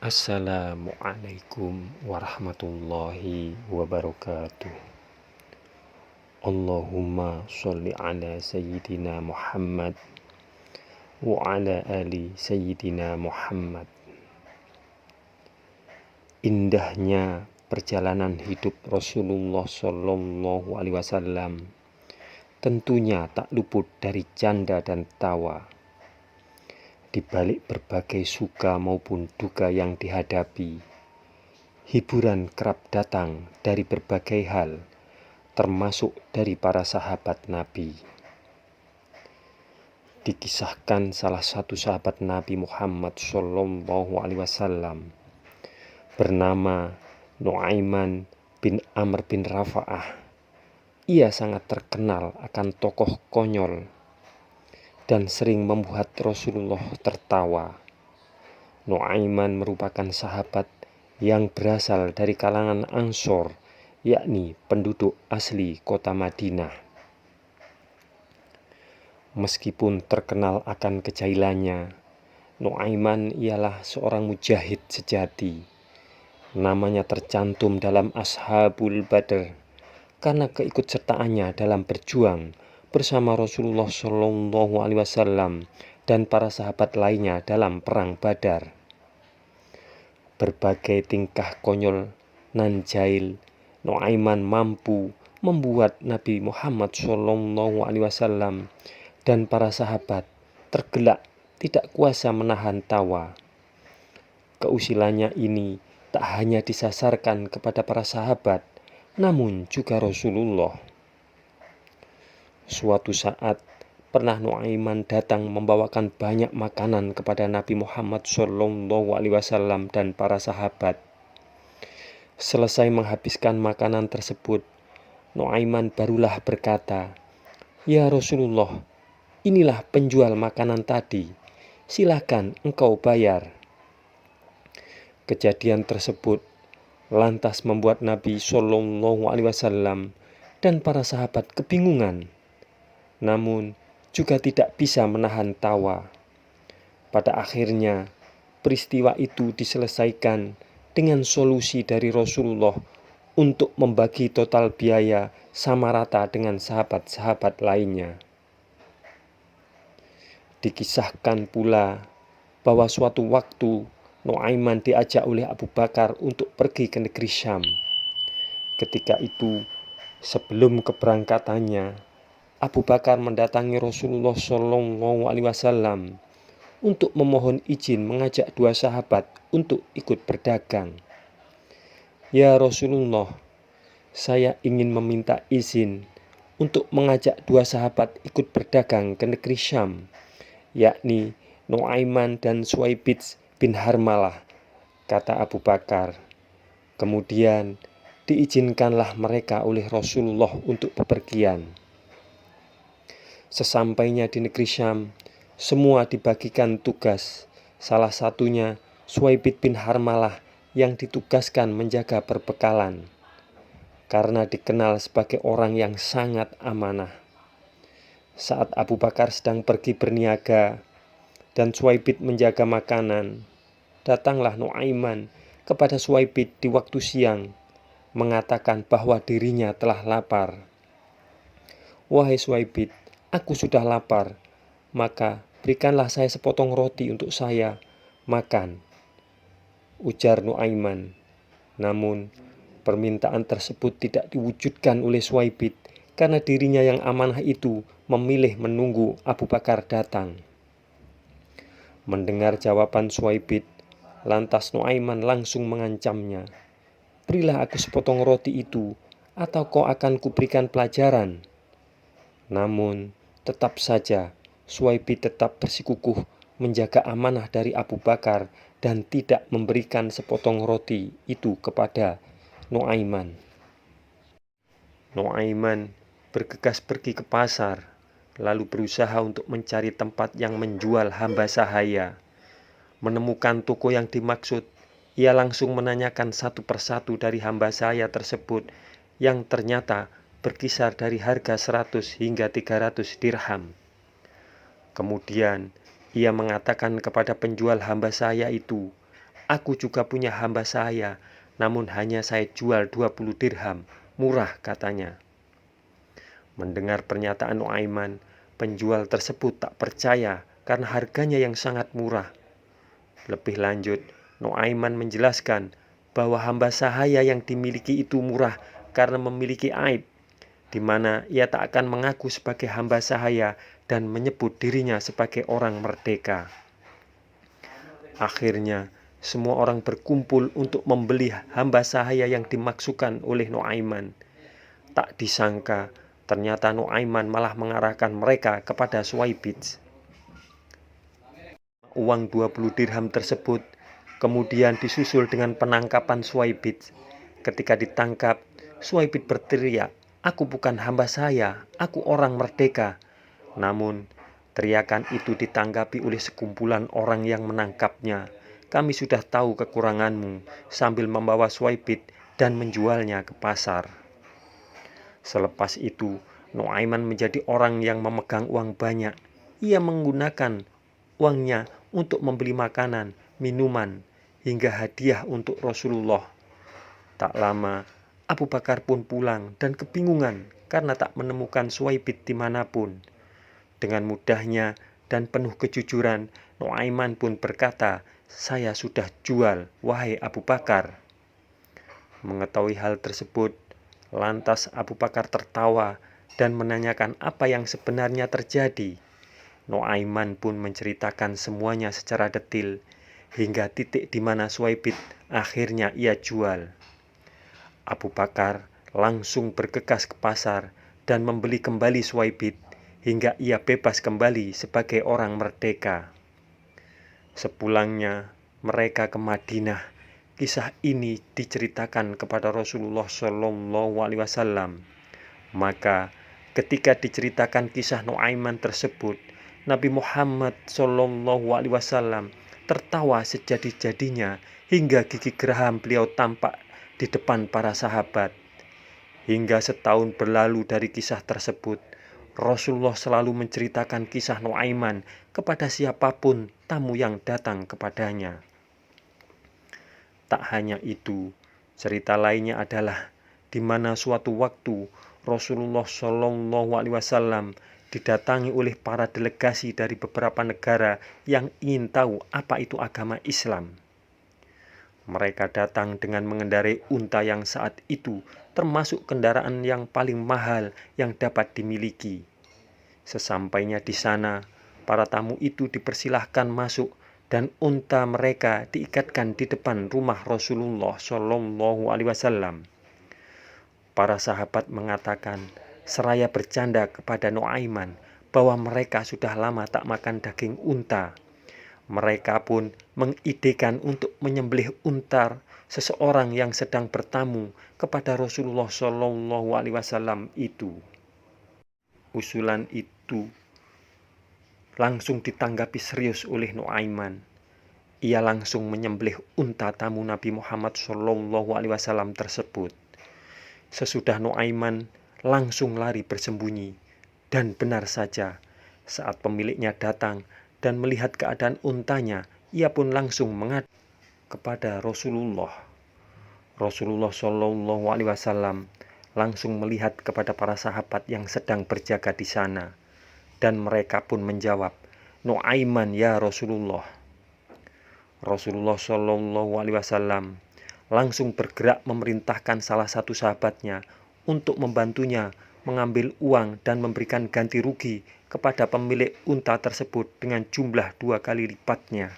Assalamualaikum warahmatullahi wabarakatuh. Allahumma sholli ala Sayyidina Muhammad wa ala ali Sayyidina Muhammad. Indahnya perjalanan hidup Rasulullah Shallallahu Alaihi Wasallam tentunya tak luput dari canda dan tawa. Di balik berbagai suka maupun duka yang dihadapi, hiburan kerap datang dari berbagai hal, termasuk dari para sahabat Nabi. Dikisahkan salah satu sahabat Nabi Muhammad Shallallahu Alaihi Wasallam bernama Nu'aiman bin Amr bin Rafa'ah. Ia sangat terkenal akan tokoh konyol dan sering membuat Rasulullah tertawa. Nu'aiman merupakan sahabat yang berasal dari kalangan Ansor, yakni penduduk asli kota Madinah. Meskipun terkenal akan kejahilannya, Nu'aiman ialah seorang mujahid sejati. Namanya tercantum dalam Ashabul Badr karena keikutsertaannya dalam berjuang bersama Rasulullah Shallallahu Alaihi Wasallam dan para sahabat lainnya dalam perang Badar. Berbagai tingkah konyol nan jahil Nu'aiman mampu membuat Nabi Muhammad Shallallahu Alaihi Wasallam dan para sahabat tergelak, tidak kuasa menahan tawa. Keusilannya ini tak hanya disasarkan kepada para sahabat, namun juga Rasulullah. Suatu saat pernah Nu'aiman datang membawakan banyak makanan kepada Nabi Muhammad Shallallahu Alaihi Wasallam dan para sahabat. Selesai menghabiskan makanan tersebut, Nu'aiman barulah berkata, "Ya Rasulullah, inilah penjual makanan tadi, silakan engkau bayar." Kejadian tersebut lantas membuat Nabi Shallallahu Alaihi Wasallam dan para sahabat kebingungan, namun juga tidak bisa menahan tawa. Pada akhirnya peristiwa itu diselesaikan dengan solusi dari Rasulullah untuk membagi total biaya sama rata dengan sahabat-sahabat lainnya. Dikisahkan pula bahwa suatu waktu Nu'aiman diajak oleh Abu Bakar untuk pergi ke negeri Syam. Ketika itu, sebelum keberangkatannya, Abu Bakar mendatangi Rasulullah Shallallahu Alaihi Wasallam untuk memohon izin mengajak dua sahabat untuk ikut berdagang. "Ya Rasulullah, saya ingin meminta izin untuk mengajak dua sahabat ikut berdagang ke negeri Syam, yakni Nu'aiman dan Suwaibid bin Harmalah," kata Abu Bakar. Kemudian diizinkanlah mereka oleh Rasulullah untuk bepergian. Sesampainya di negeri Syam, semua dibagikan tugas. Salah satunya Suwaibid bin Harmalah yang ditugaskan menjaga perbekalan, karena dikenal sebagai orang yang sangat amanah. Saat Abu Bakar sedang pergi berniaga dan Suwaibid menjaga makanan, datanglah Nu'aiman kepada Suwaibid di waktu siang, mengatakan bahwa dirinya telah lapar. "Wahai Suwaibid, aku sudah lapar, maka berikanlah saya sepotong roti untuk saya makan," ujar Nu'aiman. Namun permintaan tersebut tidak diwujudkan oleh Suwaibid karena dirinya yang amanah itu memilih menunggu Abu Bakar datang. Mendengar jawaban Suwaibid, lantas Nu'aiman langsung mengancamnya, "Berilah aku sepotong roti itu, atau kau akan kuberikan pelajaran." Namun tetap saja Suwaibid tetap bersikukuh menjaga amanah dari Abu Bakar dan tidak memberikan sepotong roti itu kepada Nu'aiman. Nu'aiman bergegas pergi ke pasar, lalu berusaha untuk mencari tempat yang menjual hamba sahaya. Menemukan toko yang dimaksud, ia langsung menanyakan satu persatu dari hamba sahaya tersebut yang ternyata berkisar dari harga 100 hingga 300 dirham. Kemudian ia mengatakan kepada penjual hamba sahaya itu Aku juga punya hamba saya, namun hanya saya jual 20 dirham. Murah, katanya. Mendengar pernyataan Nuaiman, penjual tersebut tak percaya karena harganya yang sangat murah. Lebih lanjut, Nuaiman menjelaskan bahwa hamba sahaya yang dimiliki itu murah karena memiliki aib, di mana ia tak akan mengaku sebagai hamba sahaya dan menyebut dirinya sebagai orang merdeka. Akhirnya, semua orang berkumpul untuk membeli hamba sahaya yang dimaksudkan oleh Nuaiman. Tak disangka, ternyata Nuaiman malah mengarahkan mereka kepada Suwaibid. Uang 20 dirham tersebut kemudian disusul dengan penangkapan Suwaibid. Ketika ditangkap, Suwaibid berteriak, "Aku bukan hamba saya, aku orang merdeka." Namun, teriakan itu ditanggapi oleh sekumpulan orang yang menangkapnya. "Kami sudah tahu kekuranganmu," sambil membawa Suwaibid dan menjualnya ke pasar. Selepas itu, Nuaiman menjadi orang yang memegang uang banyak. Ia menggunakan uangnya untuk membeli makanan, minuman, hingga hadiah untuk Rasulullah. Tak lama, Abu Bakar pun pulang dan kebingungan karena tak menemukan Suwaibid dimanapun. Dengan mudahnya dan penuh kejujuran, Nuaiman pun berkata, "Saya sudah jual, wahai Abu Bakar." Mengetahui hal tersebut, lantas Abu Bakar tertawa dan menanyakan apa yang sebenarnya terjadi. Nuaiman pun menceritakan semuanya secara detil, hingga titik di mana Suwaibid akhirnya ia jual. Abu Bakar langsung bergegas ke pasar dan membeli kembali Suwaibid, hingga ia bebas kembali sebagai orang merdeka. Sepulangnya mereka ke Madinah, kisah ini diceritakan kepada Rasulullah SAW. Maka ketika diceritakan kisah Nuaiman tersebut, Nabi Muhammad SAW tertawa sejadi-jadinya hingga gigi geraham beliau tampak di depan para sahabat. Hingga setahun berlalu dari kisah tersebut, Rasulullah selalu menceritakan kisah Nuaiman kepada siapapun tamu yang datang kepadanya. Tak hanya itu, cerita lainnya adalah di mana suatu waktu Rasulullah SAW didatangi oleh para delegasi dari beberapa negara yang ingin tahu apa itu agama Islam. Mereka datang dengan mengendarai unta yang saat itu termasuk kendaraan yang paling mahal yang dapat dimiliki. Sesampainya di sana, para tamu itu dipersilahkan masuk dan unta mereka diikatkan di depan rumah Rasulullah SAW. Para sahabat mengatakan, seraya bercanda kepada Nuaiman bahwa mereka sudah lama tak makan daging unta. Mereka pun mengidekan untuk menyembelih unta seseorang yang sedang bertamu kepada Rasulullah SAW itu. Usulan itu langsung ditanggapi serius oleh Nuaiman. Ia langsung menyembelih unta tamu Nabi Muhammad SAW tersebut. Sesudah Nuaiman langsung lari bersembunyi, dan benar saja, saat pemiliknya datang dan melihat keadaan untanya, ia pun langsung mengadu kepada Rasulullah. Rasulullah SAW langsung melihat kepada para sahabat yang sedang berjaga di sana, dan mereka pun menjawab, "Nuaiman ya Rasulullah." Rasulullah SAW langsung bergerak memerintahkan salah satu sahabatnya untuk membantunya mengambil uang dan memberikan ganti rugi kepada pemilik unta tersebut dengan jumlah 2 kali lipatnya.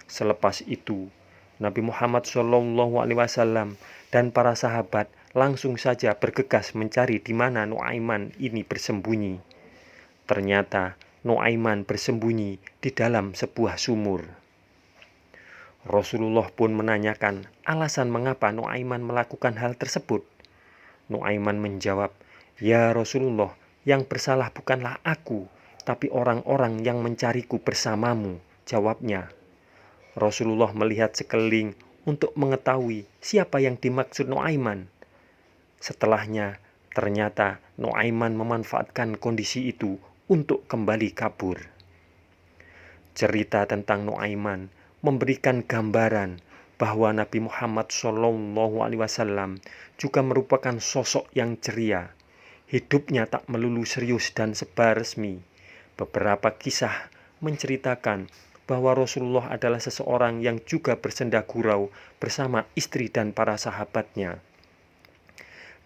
Selepas itu, Nabi Muhammad SAW dan para sahabat langsung saja bergegas mencari di mana Nuaiman ini bersembunyi. Ternyata Nuaiman bersembunyi di dalam sebuah sumur. Rasulullah pun menanyakan alasan mengapa Nuaiman melakukan hal tersebut. Nuaiman menjawab, "Ya Rasulullah, yang bersalah bukanlah aku, tapi orang-orang yang mencariku bersamamu," jawabnya. Rasulullah melihat sekeliling untuk mengetahui siapa yang dimaksud Nuaiman. Setelahnya, ternyata Nuaiman memanfaatkan kondisi itu untuk kembali kabur. Cerita tentang Nuaiman memberikan gambaran bahwa Nabi Muhammad SAW juga merupakan sosok yang ceria. Hidupnya tak melulu serius dan serba resmi. Beberapa kisah menceritakan bahwa Rasulullah adalah seseorang yang juga bersenda gurau bersama istri dan para sahabatnya.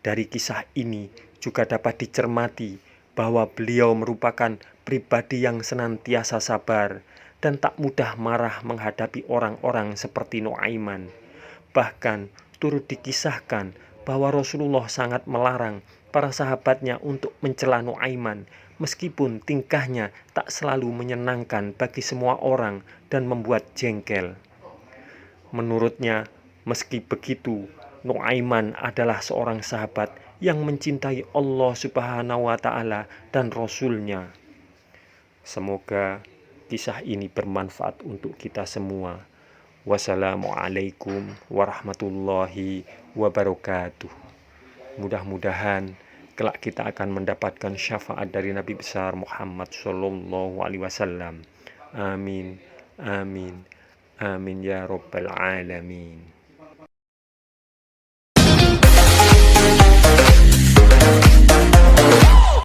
Dari kisah ini juga dapat dicermati bahwa beliau merupakan pribadi yang senantiasa sabar dan tak mudah marah menghadapi orang-orang seperti Nuaiman. Bahkan turut dikisahkan bahwa Rasulullah sangat melarang para sahabatnya untuk mencela Nuaiman, meskipun tingkahnya tak selalu menyenangkan bagi semua orang dan membuat jengkel. Menurutnya, meski begitu, Nuaiman adalah seorang sahabat yang mencintai Allah Subhanahu wa Ta'ala dan Rasul-Nya. Semoga kisah ini bermanfaat untuk kita semua. Wassalamualaikum warahmatullahi wabarakatuh. Mudah-mudahan kelak kita akan mendapatkan syafaat dari Nabi besar Muhammad Sallallahu Alaihi Wasallam. Amin, amin, amin ya Rabbal Alamin.